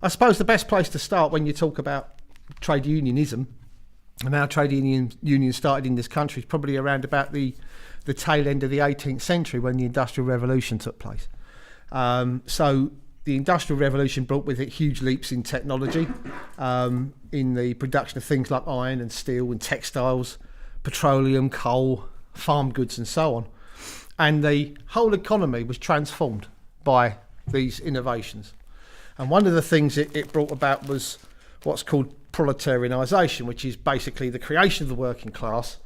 I suppose the best place to start when you talk about trade unionism and how trade unions started in this country is probably around about the tail end of the 18th century when the Industrial Revolution took place. So the Industrial Revolution brought with it huge leaps in technology, in the production of things like iron and steel and textiles, petroleum, coal, farm goods and so on. And the whole economy was transformed by these innovations. And one of the things it brought about was what's called Proletarianisation, which is basically the creation of the working class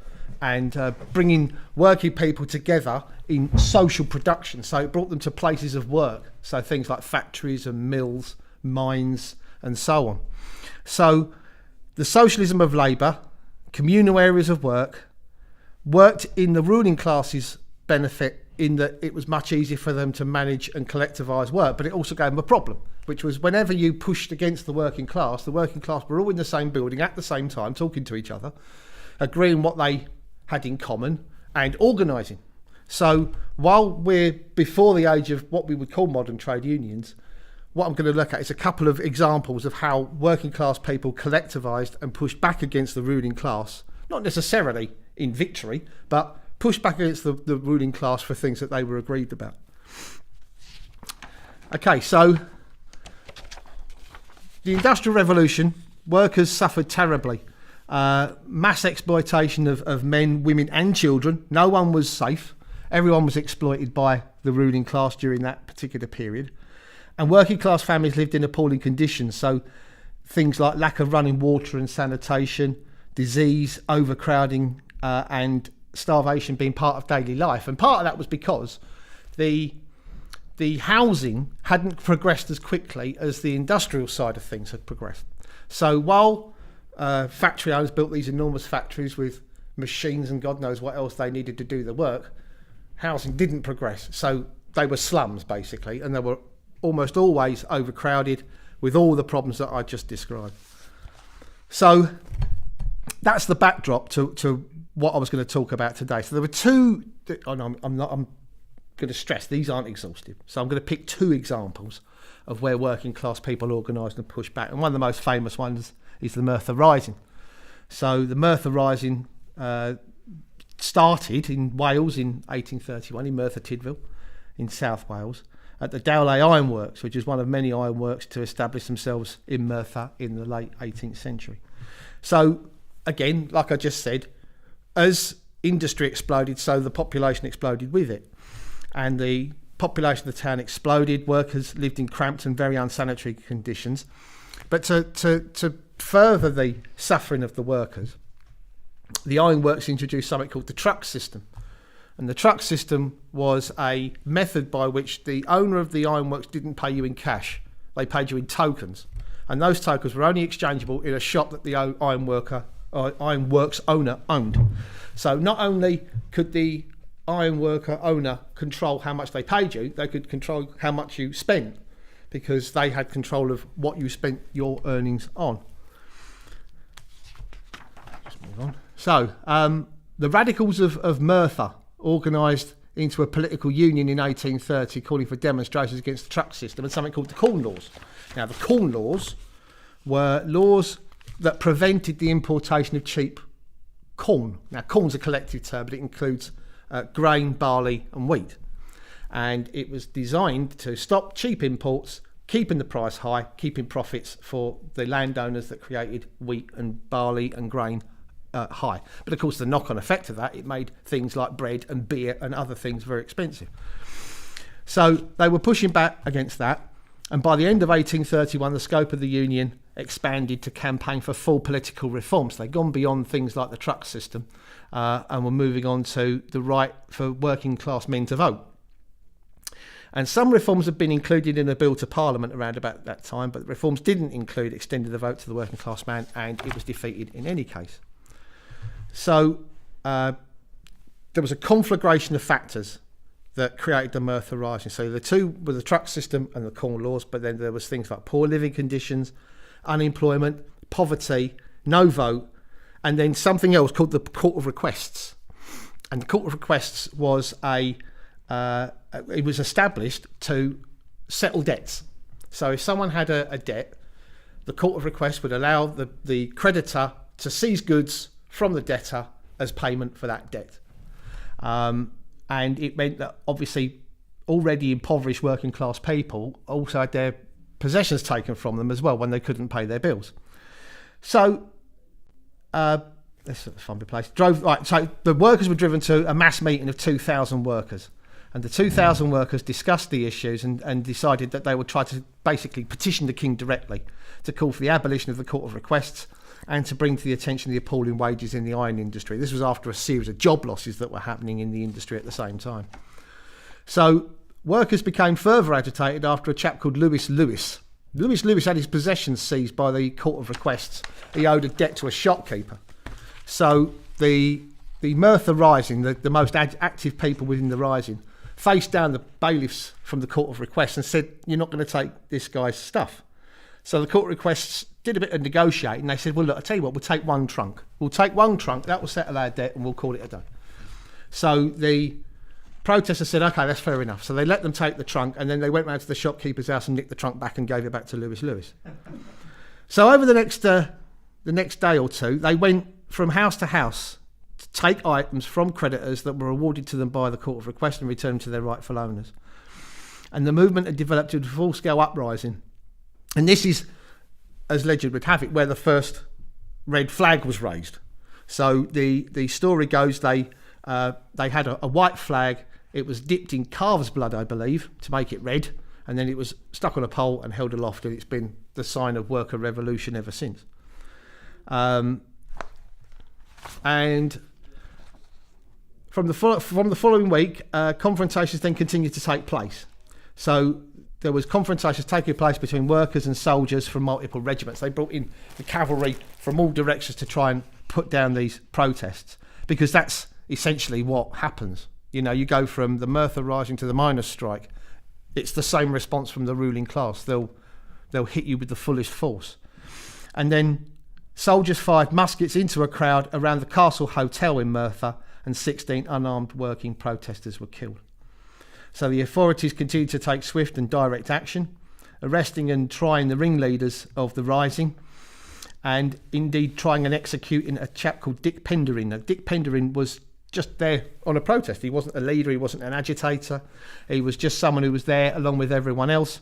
and bringing working people together in social production. So it brought them to places of work, so things like factories and mills, mines and so on. So the socialism of labour, communal areas of work, worked in the ruling class's benefit in that it was much easier for them to manage and collectivise work, but it also gave them a problem, which was whenever you pushed against the working class were all in the same building at the same time, talking to each other, agreeing what they had in common and organising. So while we're before the age of what we would call modern trade unions, what I'm going to look at is a couple of examples of how working class people collectivised and pushed back against the ruling class, not necessarily in victory, but pushed back against the ruling class for things that they were aggrieved about. Okay, so the Industrial Revolution, workers suffered terribly. Mass exploitation of men, women and children. No one was safe. Everyone was exploited by the ruling class during that particular period. And working class families lived in appalling conditions. So things like lack of running water and sanitation, disease, overcrowding and starvation being part of daily life. And part of that was because the housing hadn't progressed as quickly as the industrial side of things had progressed. So while factory owners built these enormous factories with machines and God knows what else they needed to do the work, housing didn't progress. So they were slums basically, and they were almost always overcrowded with all the problems that I just described. So that's the backdrop to what I was going to talk about today. So there were two, I'm going to stress these aren't exhaustive. So I'm going to pick two examples of where working class people organised and pushed back. And one of the most famous ones is the Merthyr Rising. So the Merthyr Rising started in Wales in 1831 in Merthyr Tydfil in South Wales at the Dowlais Ironworks, which is one of many ironworks to establish themselves in Merthyr in the late 18th century. So again, like I just said, as industry exploded, so the population exploded with it. And the population of the town exploded. Workers lived in cramped and very unsanitary conditions. But to further the suffering of the workers, the ironworks introduced something called the truck system. And the truck system was a method by which the owner of the ironworks didn't pay you in cash. They paid you in tokens. And those tokens were only exchangeable in a shop that the ironworks owner owned. So not only could the ironworker owner control how much they paid you, they could control how much you spent because they had control of what you spent your earnings on. Just move on. So the radicals of Merthyr organised into a political union in 1830 calling for demonstrations against the truck system and something called the Corn Laws. Now the Corn Laws were laws that prevented the importation of cheap corn. Now corn's a collective term, but it includes grain, barley and wheat. And it was designed to stop cheap imports, keeping the price high, keeping profits for the landowners that created wheat and barley and grain high. But of course the knock-on effect of that, it made things like bread and beer and other things very expensive. So they were pushing back against that. And by the end of 1831, the scope of the union expanded to campaign for full political reforms. They'd gone beyond things like the truck system and were moving on to the right for working class men to vote. And some reforms have been included in a bill to Parliament around about that time, but the reforms didn't include extending the vote to the working class man, and it was defeated in any case. So there was a conflagration of factors that created the Merthyr Rising. So the two were the truck system and the Corn Laws, but then there was things like poor living conditions, unemployment, poverty, no vote, and then something else called the Court of Requests. And the Court of Requests was it was established to settle debts. So if someone had a debt the Court of Request would allow the creditor to seize goods from the debtor as payment for that debt. And it meant that obviously already impoverished working class people also had their possessions taken from them as well when they couldn't pay their bills. So let's find a place. So the workers were driven to a mass meeting of 2,000 workers, and the 2,000 workers discussed the issues and decided that they would try to basically petition the king directly to call for the abolition of the Court of Requests and to bring to the attention the appalling wages in the iron industry. This was after a series of job losses that were happening in the industry at the same time. So workers became further agitated after a chap called Lewis Lewis. Lewis Lewis had his possessions seized by the Court of Requests. He owed a debt to a shopkeeper. So the Merthyr Rising, the most active people within the Rising, faced down the bailiffs from the Court of Requests and said, you're not going to take this guy's stuff. So the Court of Requests did a bit of negotiating. They said, well, look, I'll tell you what, we'll take one trunk. We'll take one trunk, that will settle our debt, and we'll call it a day. So the protesters said, OK, that's fair enough. So they let them take the trunk, and then they went round to the shopkeeper's house and nicked the trunk back and gave it back to Lewis Lewis. So over the next day or two, they went from house to house to take items from creditors that were awarded to them by the Court of Request and return them to their rightful owners. And the movement had developed into a full-scale uprising. And this is, as legend would have it, where the first red flag was raised. So the story goes they had a white flag. It was dipped in calf's blood, I believe, to make it red, and then it was stuck on a pole and held aloft, and it's been the sign of worker revolution ever since. And from the following week, confrontations then continued to take place. So there was confrontations taking place between workers and soldiers from multiple regiments. They brought in the cavalry from all directions to try and put down these protests, because that's essentially what happens. You know, you go from the Merthyr Rising to the miners' strike. It's the same response from the ruling class. They'll hit you with the fullest force. And then soldiers fired muskets into a crowd around the Castle Hotel in Merthyr, and 16 unarmed working protesters were killed. So the authorities continued to take swift and direct action, arresting and trying the ringleaders of the rising, and indeed trying and executing a chap called Dick Penderyn. Now, Dick Penderyn was just there on a protest. He wasn't a leader, he wasn't an agitator, he was just someone who was there along with everyone else.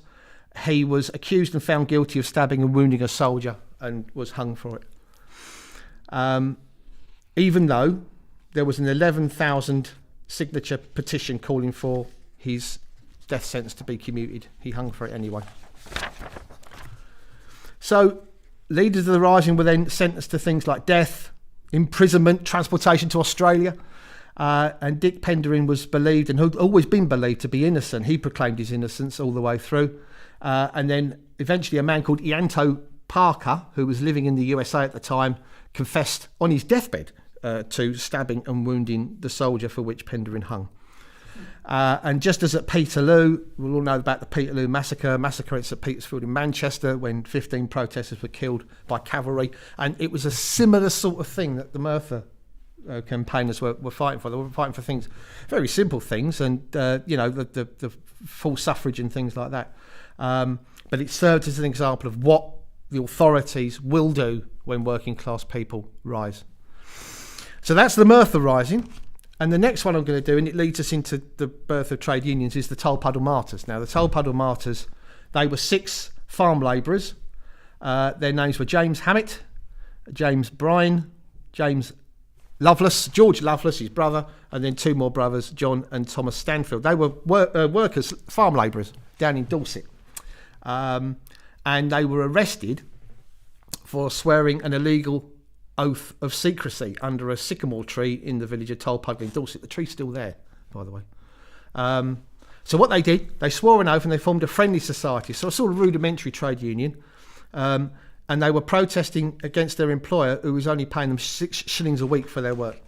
He was accused and found guilty of stabbing and wounding a soldier and was hung for it. Even though there was an 11,000 signature petition calling for his death sentence to be commuted, he hung for it anyway. So leaders of the rising were then sentenced to things like death, imprisonment, transportation to Australia. And Dick Penderyn was believed, and had always been believed, to be innocent. He proclaimed his innocence all the way through. And then eventually a man called Ianto Parker, who was living in the USA at the time, confessed on his deathbed to stabbing and wounding the soldier for which Penderyn hung. And just as at Peterloo, we'll all know about the Peterloo massacre. It's at Petersfield in Manchester, when 15 protesters were killed by cavalry. And it was a similar sort of thing that the Merthyr campaigners were fighting for. They were fighting for things, very simple things, and the full suffrage and things like that. But it served as an example of what the authorities will do when working class people rise. So that's the Merthyr Rising. And the next one I'm going to do, and it leads us into the birth of trade unions, is the Tolpuddle Martyrs. Now, the Tolpuddle Martyrs, they were 6 farm labourers. Their names were James Hammett, James Bryan, James Lovelace, George Lovelace, his brother, and then 2 more brothers, John and Thomas Stanfield. They were workers, farm labourers down in Dorset. And they were arrested for swearing an illegal oath of secrecy under a sycamore tree in the village of Tolpuddle in Dorset. The tree's still there, by the way. So what they did, they swore an oath and they formed a friendly society, so a sort of rudimentary trade union. And they were protesting against their employer, who was only paying them 6 shillings a week for their work.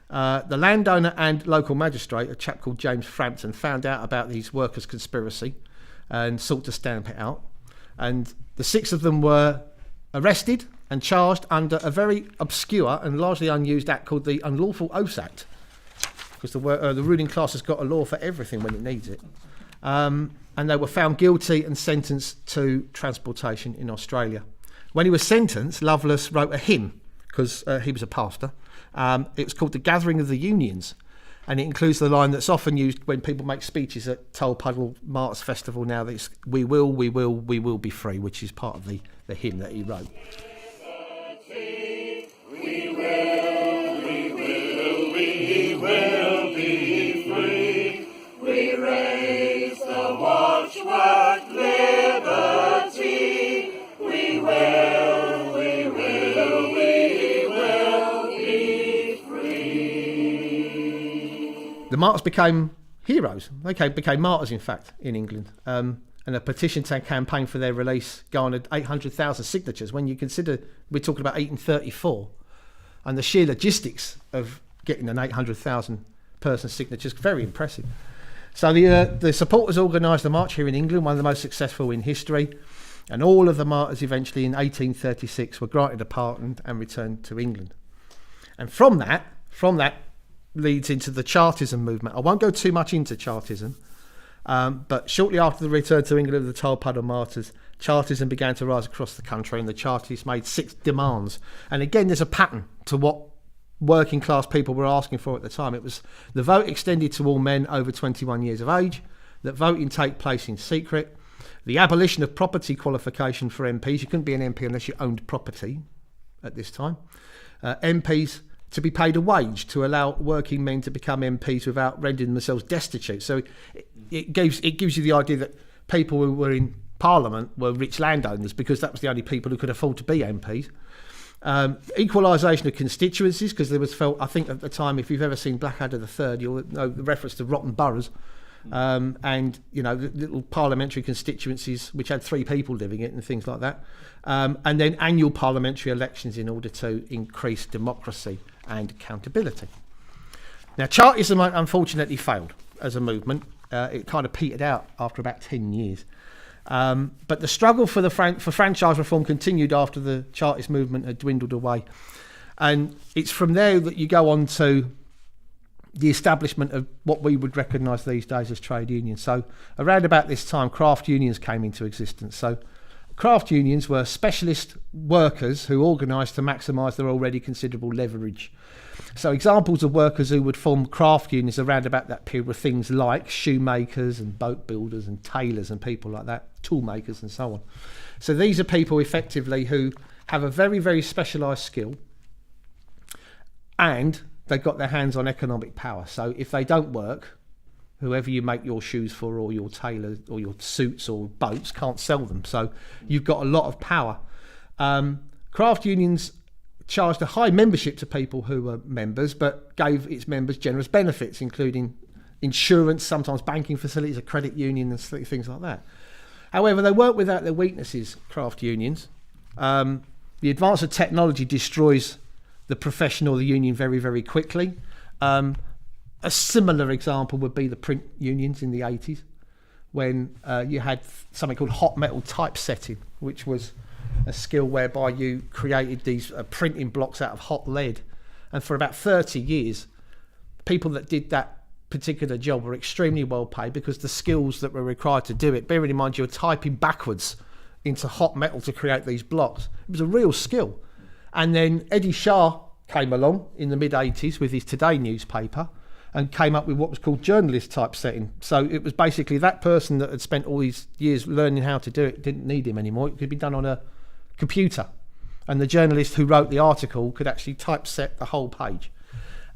The landowner and local magistrate, a chap called James Frampton, found out about these workers' conspiracy and sought to stamp it out. And the 6 of them were arrested and charged under a very obscure and largely unused act called the Unlawful Oaths Act, because the ruling class has got a law for everything when it needs it. and they were found guilty and sentenced to transportation in Australia. When he was sentenced, Lovelace wrote a hymn, because he was a pastor. It was called The Gathering of the Unions, and it includes the line that's often used when people make speeches at Tulpuddle Martyrs Festival now, that we will be free, which is part of the hymn that he wrote. We will be free. We raise the watchword liberty. We will be free. The martyrs became heroes. They became martyrs, in fact, in England. And a petition campaign for their release garnered 800,000 signatures. When you consider we're talking about 1834, and the sheer logistics of getting an 800,000 person signature is very impressive. So the supporters organised a march here in England, one of the most successful in history, and all of the martyrs eventually in 1836 were granted a pardon and returned to England. And from that leads into the Chartism movement. I won't go too much into Chartism, but shortly after the return to England of the Tulpuddle Martyrs, Chartism began to rise across the country, and the Chartists made 6 demands. And again, there's a pattern to what working class people were asking for at the time. It was the vote extended to all men over 21 years of age, that voting take place in secret, the abolition of property qualification for MPs. You couldn't be an MP unless you owned property at this time. MPs to be paid a wage to allow working men to become MPs without rendering themselves destitute. So it gives you the idea that people who were in Parliament were rich landowners, because that was the only people who could afford to be MPs. Equalisation of constituencies, because there was felt, I think at the time, if you've ever seen Blackadder III, you'll know the reference to rotten boroughs, and the little parliamentary constituencies which had 3 people living in it and things like that, and then annual parliamentary elections in order to increase democracy and accountability. Now, Chartism unfortunately failed as a movement. It kind of petered out after about 10 years. But the struggle for franchise reform continued after the Chartist movement had dwindled away. And it's from there that you go on to the establishment of what we would recognise these days as trade unions. So around about this time, craft unions came into existence. So craft unions were specialist workers who organised to maximise their already considerable leverage. So examples of workers who would form craft unions around about that period were things like shoemakers and boat builders and tailors and people like that, tool makers and so on. So these are people effectively who have a very, very specialised skill, and they've got their hands on economic power. So if they don't work, whoever you make your shoes for or your tailors or your suits or boats can't sell them. So you've got a lot of power. Craft unions charged a high membership to people who were members, but gave its members generous benefits, including insurance, sometimes banking facilities, a credit union and things like that. However, they weren't without their weaknesses, craft unions. The advance of technology destroys the profession or the union very, very quickly. A similar example would be the print unions in the 80s, when you had something called hot metal typesetting, which was a skill whereby you created these printing blocks out of hot lead. And for about 30 years, people that did that particular job were extremely well paid, because the skills that were required to do it, bearing in mind you're typing backwards into hot metal to create these blocks, it was a real skill. And then Eddie Shah came along in the mid-80s with his Today newspaper and came up with what was called journalist typesetting. So it was basically that person that had spent all these years learning how to do it didn't need him anymore. It could be done on a computer, and the journalist who wrote the article could actually typeset the whole page.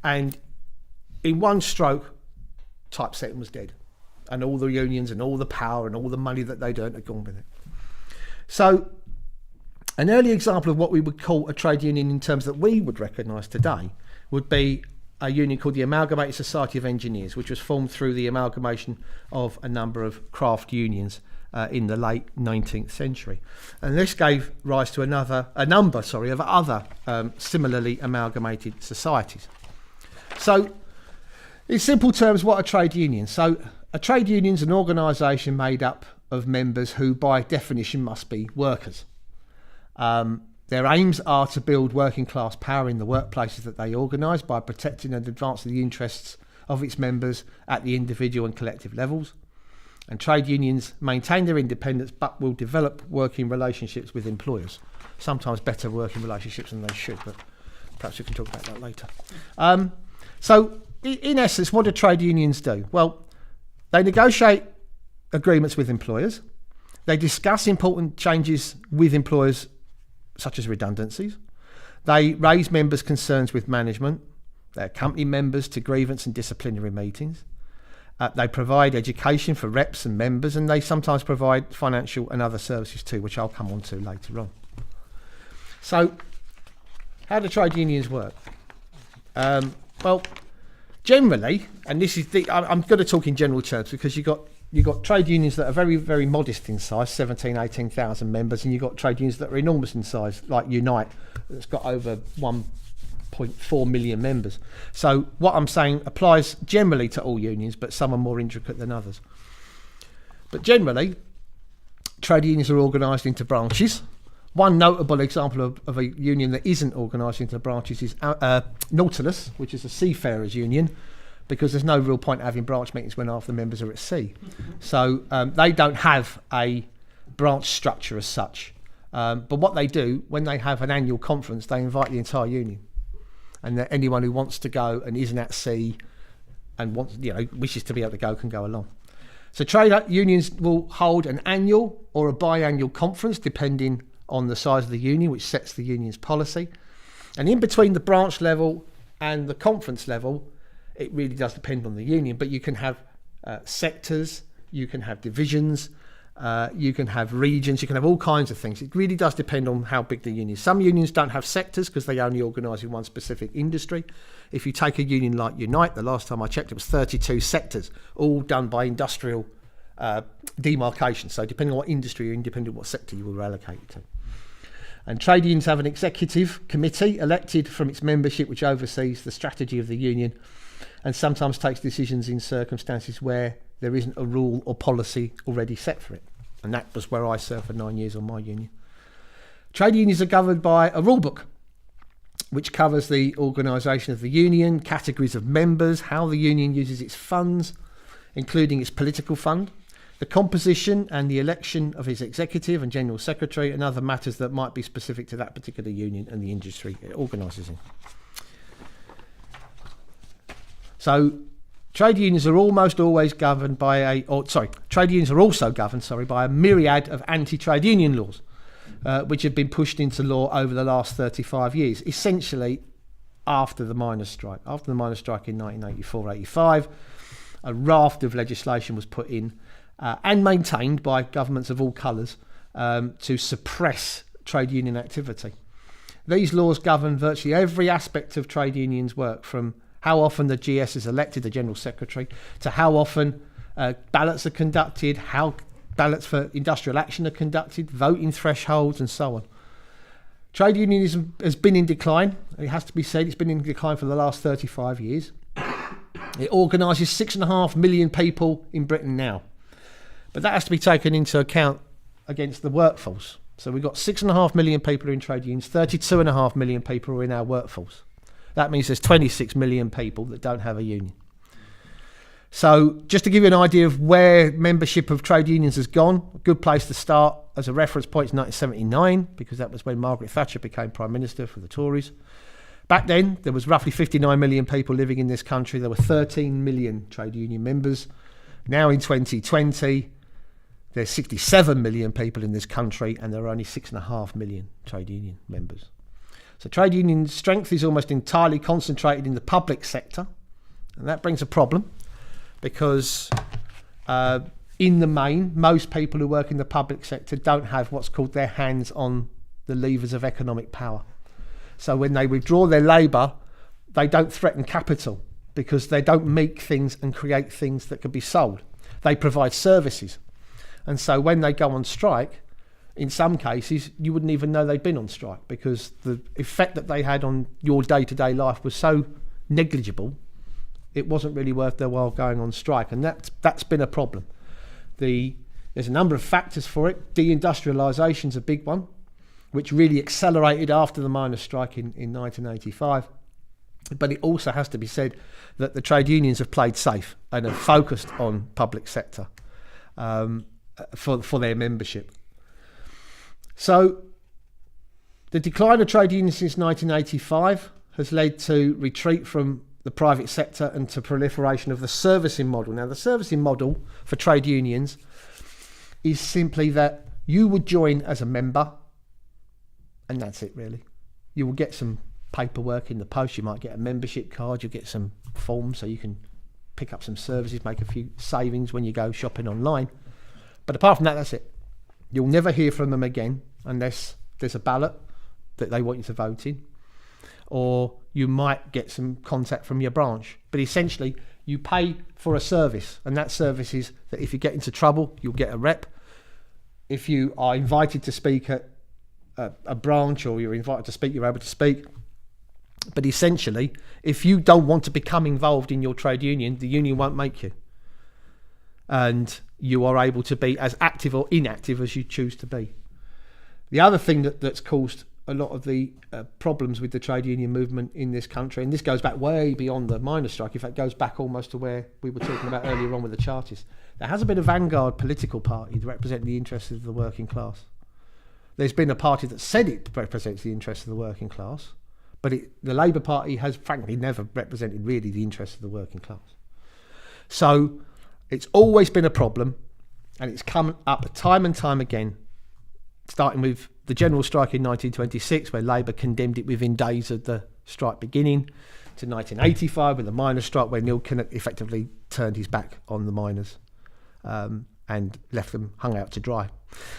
And in one stroke, typesetting was dead, and all the unions and all the power and all the money that they'd earned had gone with it. So an early example of what we would call a trade union in terms that we would recognise today would be a union called the Amalgamated Society of Engineers, which was formed through the amalgamation of a number of craft unions in the late 19th century. And this gave rise to a number of other similarly amalgamated societies. So in simple terms, what are trade unions? So a trade union is an organisation made up of members who by definition must be workers. Their aims are to build working class power in the workplaces that they organise by protecting and advancing the interests of its members at the individual and collective levels. And trade unions maintain their independence but will develop working relationships with employers. Sometimes better working relationships than they should, but perhaps we can talk about that later. So in essence, what do trade unions do? Well, they negotiate agreements with employers. They discuss important changes with employers, such as redundancies. They raise members' concerns with management. They accompany members to grievance and disciplinary meetings. They provide education for reps and members, and they sometimes provide financial and other services too, which I'll come on to later on. So, how do trade unions work? Well, generally, and this is I'm going to talk in general terms because you've got trade unions that are very, very modest in size, 18,000 members, and you've got trade unions that are enormous in size, like Unite, that's got over 1.4 million members. So what I'm saying applies generally to all unions, but some are more intricate than others. But generally, trade unions are organised into branches. One notable example of a union that isn't organised into branches is Nautilus, which is a seafarers union, because there's no real point having branch meetings when half the members are at sea. So they don't have a branch structure as such. But what they do, when they have an annual conference, they invite the entire union. And that anyone who wants to go and isn't at sea and wishes to be able to go can go along. So trade unions will hold an annual or a biannual conference, depending on the size of the union, which sets the union's policy. And in between the branch level and the conference level, it really does depend on the union, but you can have sectors, you can have divisions, you can have regions, you can have all kinds of things. It really does depend on how big the union is. Some unions don't have sectors because they only organise in one specific industry. If you take a union like Unite, the last time I checked, it was 32 sectors, all done by industrial demarcation. So depending on what industry you're in, depending on what sector you were allocated to. And trade unions have an executive committee elected from its membership, which oversees the strategy of the union and sometimes takes decisions in circumstances where there isn't a rule or policy already set for it. And that was where I served for 9 years on my union. Trade unions are governed by a rule book, which covers the organisation of the union, categories of members, how the union uses its funds, including its political fund, the composition and the election of its executive and general secretary, and other matters that might be specific to that particular union and the industry it organises in. So trade unions are almost always governed by trade unions are also governed, by a myriad of anti-trade union laws, which have been pushed into law over the last 35 years, essentially after the miners' strike. After the miners' strike in 1984-85, a raft of legislation was put in and maintained by governments of all colours to suppress trade union activity. These laws govern virtually every aspect of trade unions' work, from how often the GS is elected, the General Secretary, to how often ballots are conducted, how ballots for industrial action are conducted, voting thresholds, and so on. Trade unionism has been in decline. It has to be said, it's been in decline for the last 35 years. It organises 6.5 million people in Britain now. But that has to be taken into account against the workforce. So we've got 6.5 million people in trade unions, 32.5 million people are in our workforce. That means there's 26 million people that don't have a union. So just to give you an idea of where membership of trade unions has gone, a good place to start as a reference point is 1979, because that was when Margaret Thatcher became Prime Minister for the Tories. Back then, there was roughly 59 million people living in this country. There were 13 million trade union members. Now in 2020, there's 67 million people in this country, and there are only 6.5 million trade union members. So trade union strength is almost entirely concentrated in the public sector, and that brings a problem because in the main, most people who work in the public sector don't have what's called their hands on the levers of economic power. So when they withdraw their labour, they don't threaten capital because they don't make things and create things that can be sold. They provide services. And so when they go on strike, in some cases, you wouldn't even know they'd been on strike because the effect that they had on your day-to-day life was so negligible, it wasn't really worth their while going on strike. And that's been a problem. There's a number of factors for it. Deindustrialisation's a big one, which really accelerated after the miners' strike in 1985. But it also has to be said that the trade unions have played safe and have focused on public sector. for their membership. So the decline of trade unions since 1985 has led to retreat from the private sector and to proliferation of the servicing model. Now, the servicing model for trade unions is simply that you would join as a member, and that's it really. You will get some paperwork in the post, you might get a membership card, you'll get some forms so you can pick up some services, make a few savings when you go shopping online. But apart from that, that's it. You'll never hear from them again unless there's a ballot that they want you to vote in, or you might get some contact from your branch. But essentially, you pay for a service, and that service is that if you get into trouble, you'll get a rep. If you are invited to speak at a branch, or you're invited to speak, you're able to speak. But essentially, if you don't want to become involved in your trade union, the union won't make you. And you are able to be as active or inactive as you choose to be. The other thing that's caused a lot of the problems with the trade union movement in this country, and this goes back way beyond the miners' strike, in fact goes back almost to where we were talking about earlier on with the Chartists. There hasn't been a vanguard political party to represent the interests of the working class. There's been a party that said it represents the interests of the working class, but the Labour Party has frankly never represented really the interests of the working class. So it's always been a problem, and it's come up time and time again, starting with the general strike in 1926, where Labour condemned it within days of the strike beginning, to 1985 with the miners' strike, where Neil Kinnock effectively turned his back on the miners and left them hung out to dry.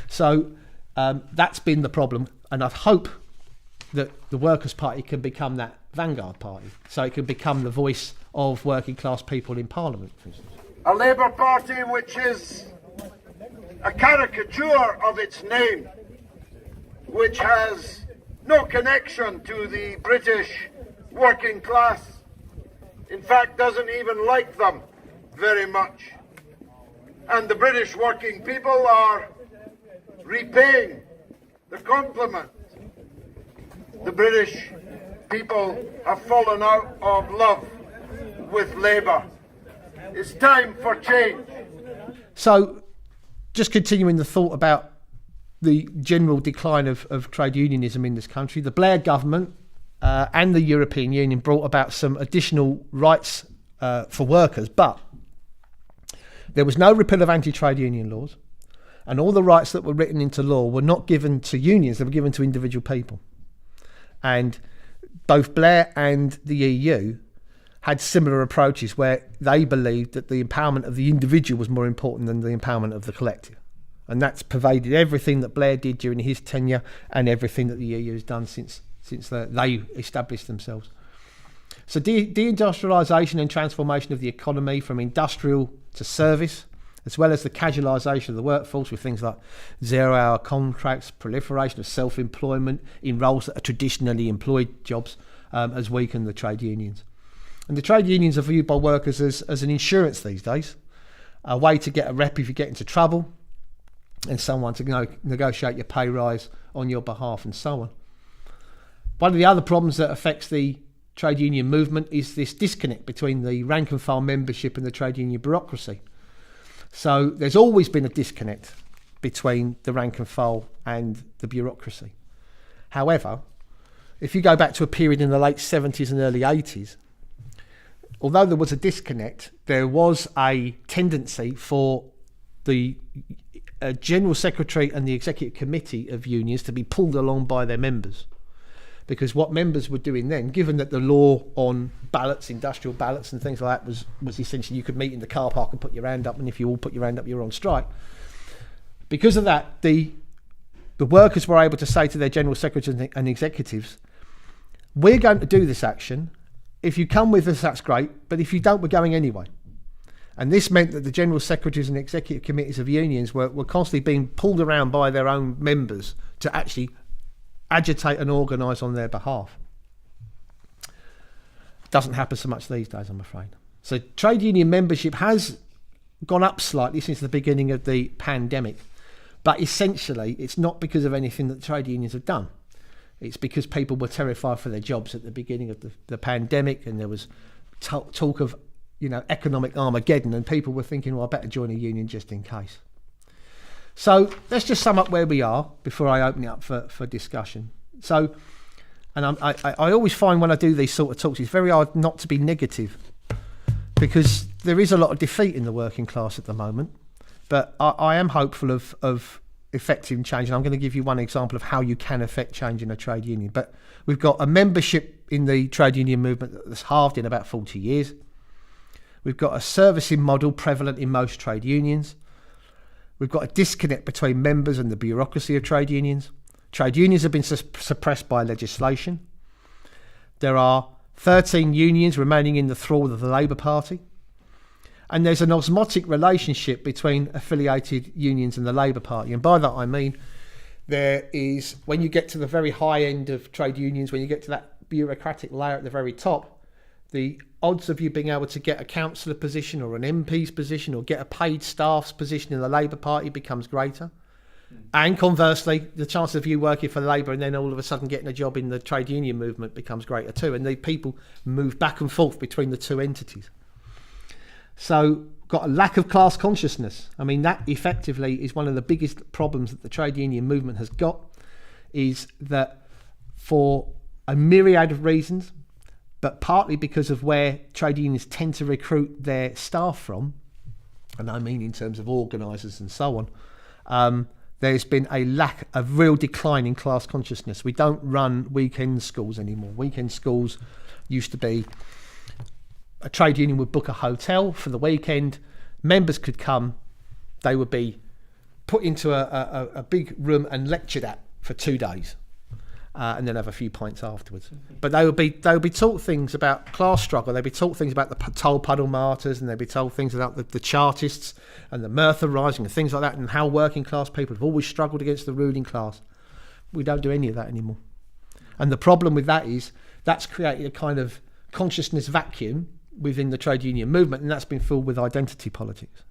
So that's been the problem, and I hope that the Workers' Party can become that vanguard party, so it can become the voice of working class people in Parliament, for instance. A Labour Party which is a caricature of its name, which has no connection to the British working class, in fact doesn't even like them very much. And the British working people are repaying the compliment. The British people have fallen out of love with Labour. It's time for change. So, just continuing the thought about the general decline of trade unionism in this country, the Blair government and the European Union brought about some additional rights for workers, but there was no repeal of anti-trade union laws, and all the rights that were written into law were not given to unions, they were given to individual people. And both Blair and the EU had similar approaches where they believed that the empowerment of the individual was more important than the empowerment of the collective. And that's pervaded everything that Blair did during his tenure and everything that the EU has done since they established themselves. So deindustrialisation and transformation of the economy from industrial to service, as well as the casualisation of the workforce with things like zero-hour contracts, proliferation of self-employment in roles that are traditionally employed jobs, has weakened the trade unions. And the trade unions are viewed by workers as an insurance these days, a way to get a rep if you get into trouble, and someone to negotiate your pay rise on your behalf and so on. One of the other problems that affects the trade union movement is this disconnect between the rank and file membership and the trade union bureaucracy. So there's always been a disconnect between the rank and file and the bureaucracy. However, if you go back to a period in the late 70s and early 80s, although there was a disconnect, there was a tendency for the General Secretary and the Executive Committee of unions to be pulled along by their members. Because what members were doing then, given that the law on ballots, industrial ballots and things like that was essentially you could meet in the car park and put your hand up, and if you all put your hand up, you're on strike. Because of that, the workers were able to say to their General Secretaries and executives, we're going to do this action. If you come with us, that's great. But if you don't, we're going anyway. And this meant that the General Secretaries and Executive Committees of unions were constantly being pulled around by their own members to actually agitate and organise on their behalf. Doesn't happen so much these days, I'm afraid. So trade union membership has gone up slightly since the beginning of the pandemic. But essentially, it's not because of anything that trade unions have done. It's because people were terrified for their jobs at the beginning of the pandemic, and there was talk of economic Armageddon, and people were thinking, well, I better join a union just in case. So let's just sum up where we are before I open it up for discussion. So, and I always find when I do these sort of talks, it's very hard not to be negative, because there is a lot of defeat in the working class at the moment. But I am hopeful of effective change, and I'm going to give you one example of how you can affect change in a trade union. But we've got a membership in the trade union movement that's halved in about 40 years. We've got a servicing model prevalent in most trade unions. We've got a disconnect between members and the bureaucracy of trade unions. Trade unions have been suppressed by legislation. There are 13 unions remaining in the thrall of the Labour Party. And there's an osmotic relationship between affiliated unions and the Labour Party. And by that I mean, there is, when you get to the very high end of trade unions, when you get to that bureaucratic layer at the very top, the odds of you being able to get a councillor position or an MP's position or get a paid staff's position in the Labour Party becomes greater. And conversely, the chance of you working for Labour and then all of a sudden getting a job in the trade union movement becomes greater too. And the people move back and forth between the two entities. So, got a lack of class consciousness. I mean, that effectively is one of the biggest problems that the trade union movement has got, is that for a myriad of reasons, but partly because of where trade unions tend to recruit their staff from, and I mean in terms of organisers and so on, there's been a real decline in class consciousness. We don't run weekend schools anymore. Weekend schools used to be, a trade union would book a hotel for the weekend, members could come, they would be put into a big room and lectured at for 2 days, and then have a few pints afterwards. But they would be taught things about class struggle, they'd be taught things about the toll puddle martyrs, and they'd be told things about the Chartists and the Merthyr Rising and things like that, and how working class people have always struggled against the ruling class. We don't do any of that anymore. And the problem with that is that's created a kind of consciousness vacuum within the trade union movement, and that's been filled with identity politics.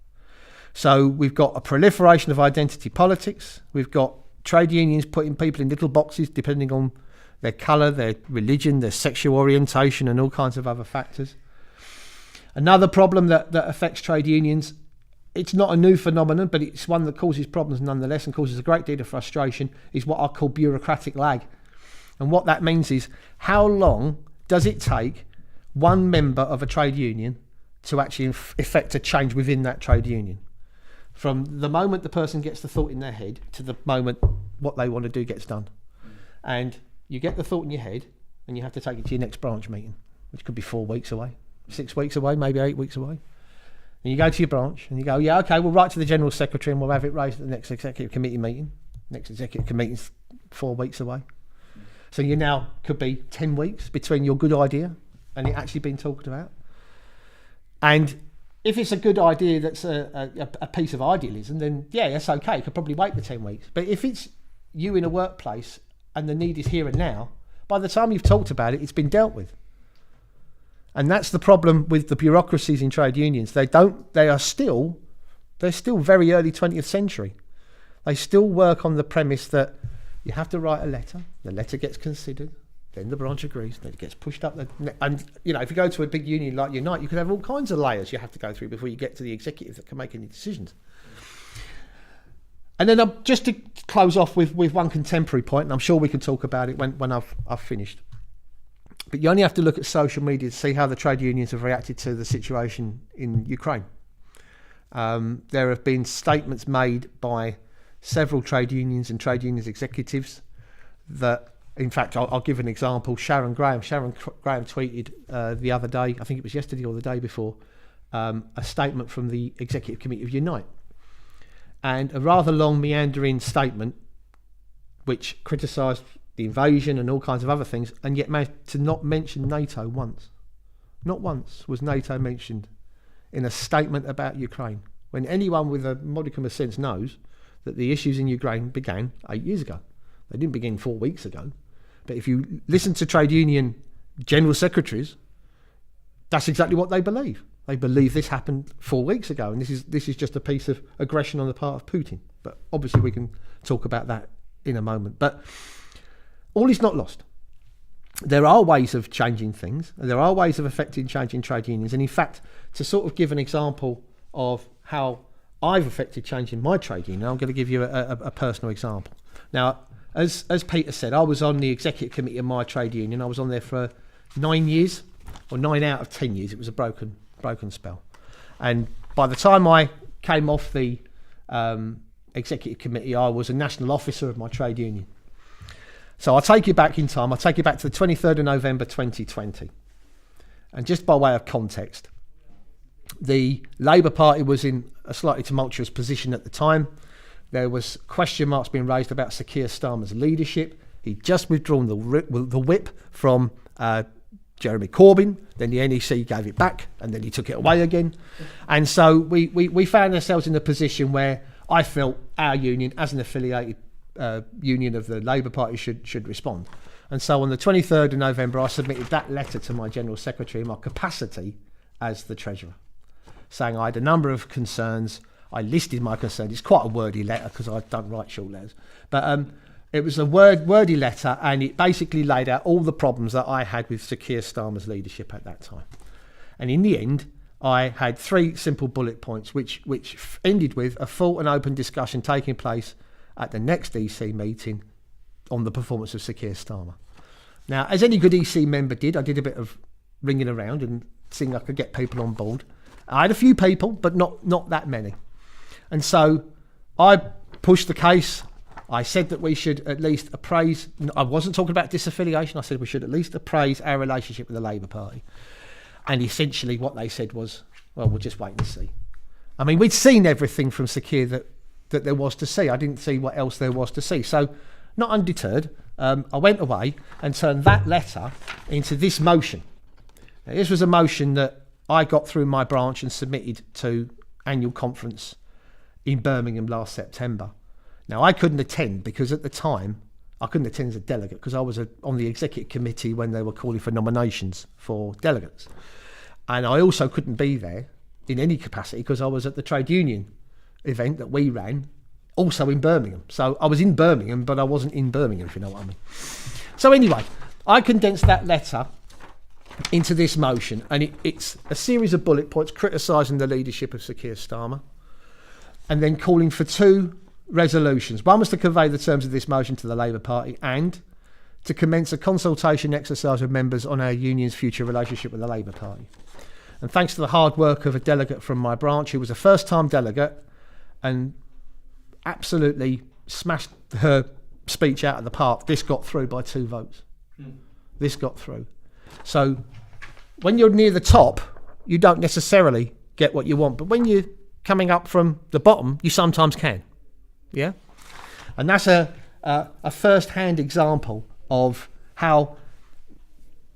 So we've got a proliferation of identity politics. We've got trade unions putting people in little boxes depending on their colour, their religion, their sexual orientation, and all kinds of other factors. Another problem that affects trade unions, it's not a new phenomenon, but it's one that causes problems nonetheless and causes a great deal of frustration, is what I call bureaucratic lag. And what that means is, how long does it take one member of a trade union to actually effect a change within that trade union? From the moment the person gets the thought in their head to the moment what they want to do gets done. And you get the thought in your head and you have to take it to your next branch meeting, which could be 4 weeks away, 6 weeks away, maybe 8 weeks away. And you go to your branch and you go, yeah, okay, we'll write to the General Secretary and we'll have it raised at the next Executive Committee meeting. Next Executive Committee's 4 weeks away. So you now could be 10 weeks between your good idea and it actually being talked about. And if it's a good idea that's a piece of idealism, then yeah, that's okay. You could probably wait the 10 weeks. But if it's you in a workplace and the need is here and now, by the time you've talked about it, it's been dealt with. And that's the problem with the bureaucracies in trade unions. They're still very early 20th century. They still work on the premise that you have to write a letter, the letter gets considered, then the branch agrees, then it gets pushed up. And, if you go to a big union like Unite, you could have all kinds of layers you have to go through before you get to the executive that can make any decisions. And then just to close off with one contemporary point, and I'm sure we can talk about it when I've finished. But you only have to look at social media to see how the trade unions have reacted to the situation in Ukraine. There have been statements made by several trade unions and trade unions executives that, in fact, I'll give an example. Sharon Graham tweeted the other day, I think it was yesterday or the day before, a statement from the Executive Committee of Unite. And a rather long meandering statement which criticised the invasion and all kinds of other things, and yet managed to not mention NATO once. Not once was NATO mentioned in a statement about Ukraine, when anyone with a modicum of sense knows that the issues in Ukraine began 8 years ago. They didn't begin 4 weeks ago. But if you listen to trade union general secretaries, that's exactly what they believe. They believe this happened 4 weeks ago, and this is just a piece of aggression on the part of Putin. But obviously we can talk about that in a moment. But all is not lost. there are ways of changing things. There are ways of affecting changing trade unions. And in fact, to sort of give an example of how I've affected changing my trade union, I'm going to give you a personal example. Now, as Peter said, I was on the executive committee of my trade union. I was on there for 9 years, or 9 out of 10 years. It was a broken spell. And by the time I came off the executive committee, I was a national officer of my trade union. So I'll take you back in time. I'll take you back to the 23rd of November 2020. And just by way of context, the Labour Party was in a slightly tumultuous position at the time. There was question marks being raised about Sir Keir Starmer's leadership. He'd just withdrawn the whip from Jeremy Corbyn. Then the NEC gave it back, and then he took it away again. And so we found ourselves in a position where I felt our union, as an affiliated union of the Labour Party, should respond. And so on the 23rd of November, I submitted that letter to my General Secretary in my capacity as the Treasurer, saying I had a number of concerns. I listed my concerns. It's quite a wordy letter because I don't write short letters. But it was a wordy letter, and it basically laid out all the problems that I had with Sir Keir Starmer's leadership at that time. And in the end, I had 3 simple bullet points, which ended with a full and open discussion taking place at the next EC meeting on the performance of Sir Keir Starmer. Now, as any good EC member did, I did a bit of ringing around and seeing I could get people on board. I had a few people, but not that many. And so I pushed the case. I said that we should at least appraise. I wasn't talking about disaffiliation. I said we should at least appraise our relationship with the Labour Party. And essentially what they said was, well, we'll just wait and see. I mean, we'd seen everything from Sir Keir that there was to see. I didn't see what else there was to see. So, not undeterred, I went away and turned that letter into this motion. Now, this was a motion that I got through my branch and submitted to annual conference in Birmingham last September. Now, I couldn't attend because at the time, I couldn't attend as a delegate because I was on the executive committee when they were calling for nominations for delegates. And I also couldn't be there in any capacity because I was at the trade union event that we ran, also in Birmingham. So I was in Birmingham, but I wasn't in Birmingham, if you know what I mean. So anyway, I condensed that letter into this motion, and it's a series of bullet points criticising the leadership of Sir Keir Starmer, and then calling for 2 resolutions. One was to convey the terms of this motion to the Labour Party and to commence a consultation exercise with members on our union's future relationship with the Labour Party. And thanks to the hard work of a delegate from my branch, who was a first-time delegate and absolutely smashed her speech out of the park, this got through by 2 votes. This got through. So when you're near the top, you don't necessarily get what you want. But when you're coming up from the bottom, you sometimes can. Yeah? And that's a first-hand example of how,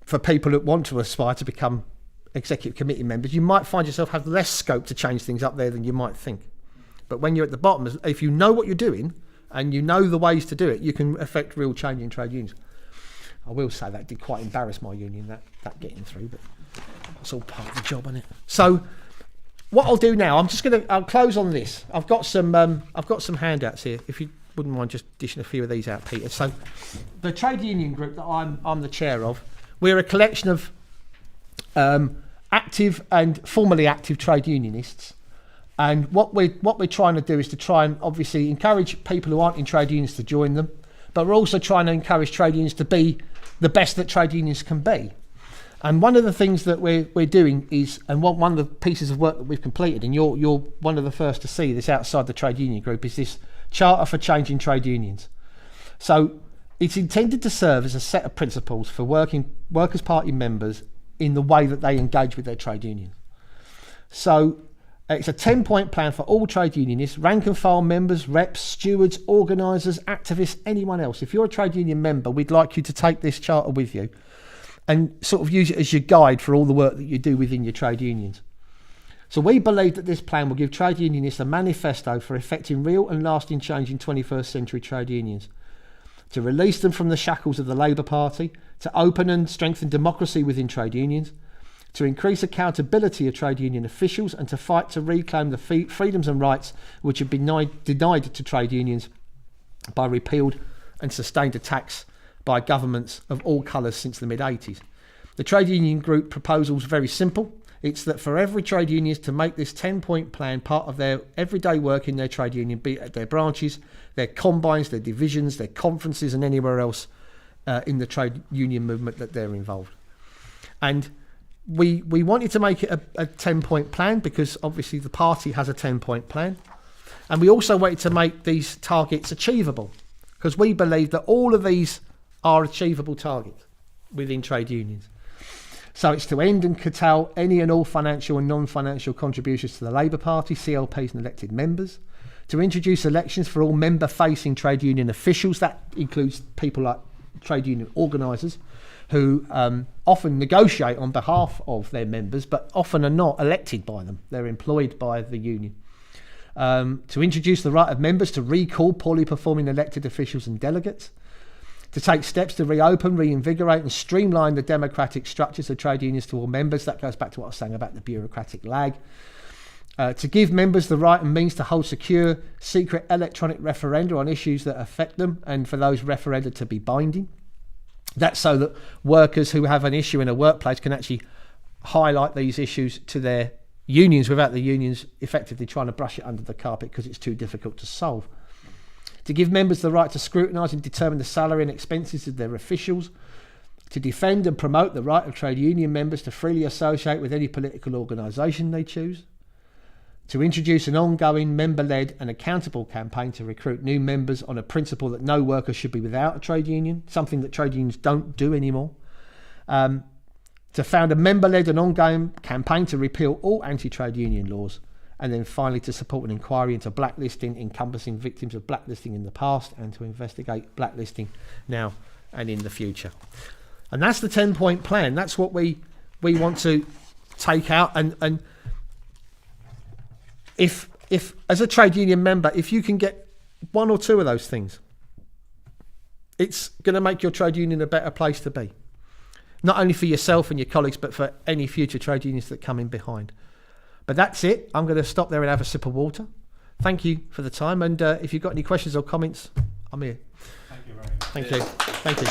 for people that want to aspire to become executive committee members, you might find yourself have less scope to change things up there than you might think. But when you're at the bottom, if you know what you're doing and you know the ways to do it, you can affect real change in trade unions. I will say that did quite embarrass my union, that getting through, but that's all part of the job, isn't it? So what I'll do now, I'll close on this. I've got some handouts here. If you wouldn't mind just dishing a few of these out, Peter. So the trade union group that I'm the chair of, we're a collection of active and formerly active trade unionists. And what we're trying to do is to try and obviously encourage people who aren't in trade unions to join them, but we're also trying to encourage trade unions to be the best that trade unions can be. And one of the things that we're doing is, and one of the pieces of work that we've completed, and you're one of the first to see this outside the trade union group, is this Charter for Changing Trade Unions. So it's intended to serve as a set of principles for Workers' Party members in the way that they engage with their trade unions. So it's a 10-point plan for all trade unionists, rank and file members, reps, stewards, organisers, activists, anyone else. If you're a trade union member, we'd like you to take this charter with you and sort of use it as your guide for all the work that you do within your trade unions. So we believe that this plan will give trade unionists a manifesto for effecting real and lasting change in 21st century trade unions, to release them from the shackles of the Labour Party, to open and strengthen democracy within trade unions, to increase accountability of trade union officials, and to fight to reclaim the freedoms and rights which have been denied to trade unions by repealed and sustained attacks by governments of all colours since the mid-80s. The trade union group proposal is very simple. It's that for every trade unions to make this 10-point plan part of their everyday work in their trade union, be it at their branches, their combines, their divisions, their conferences and anywhere else in the trade union movement that they're involved. And we wanted to make it a 10-point plan because obviously the party has a 10-point plan. And we also wanted to make these targets achievable because we believe that all of these are achievable targets within trade unions. So it's to end and curtail any and all financial and non-financial contributions to the Labour Party, CLPs and elected members. To introduce elections for all member-facing trade union officials. That includes people like trade union organisers who often negotiate on behalf of their members, but often are not elected by them. They're employed by the union. To introduce the right of members to recall poorly performing elected officials and delegates. To take steps to reopen, reinvigorate and streamline the democratic structures of trade unions to all members. That goes back to what I was saying about the bureaucratic lag. To give members the right and means to hold secure, secret electronic referenda on issues that affect them and for those referenda to be binding. That's so that workers who have an issue in a workplace can actually highlight these issues to their unions without the unions effectively trying to brush it under the carpet because it's too difficult to solve. To give members the right to scrutinise and determine the salary and expenses of their officials. To defend and promote the right of trade union members to freely associate with any political organisation they choose. To introduce an ongoing member-led and accountable campaign to recruit new members on a principle that no worker should be without a trade union, something that trade unions don't do anymore. To found a member-led and ongoing campaign to repeal all anti-trade union laws. And then finally to support an inquiry into blacklisting encompassing victims of blacklisting in the past and to investigate blacklisting now and in the future. And that's the 10-point plan. That's what we want to take out. And if as a trade union member, if you can get one or two of those things, it's going to make your trade union a better place to be. Not only for yourself and your colleagues, but for any future trade unions that come in behind. But that's it. I'm going to stop there and have a sip of water. Thank you for the time. And if you've got any questions or comments, I'm here. Thank you very much. Thank you.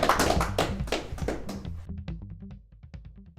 Thank you.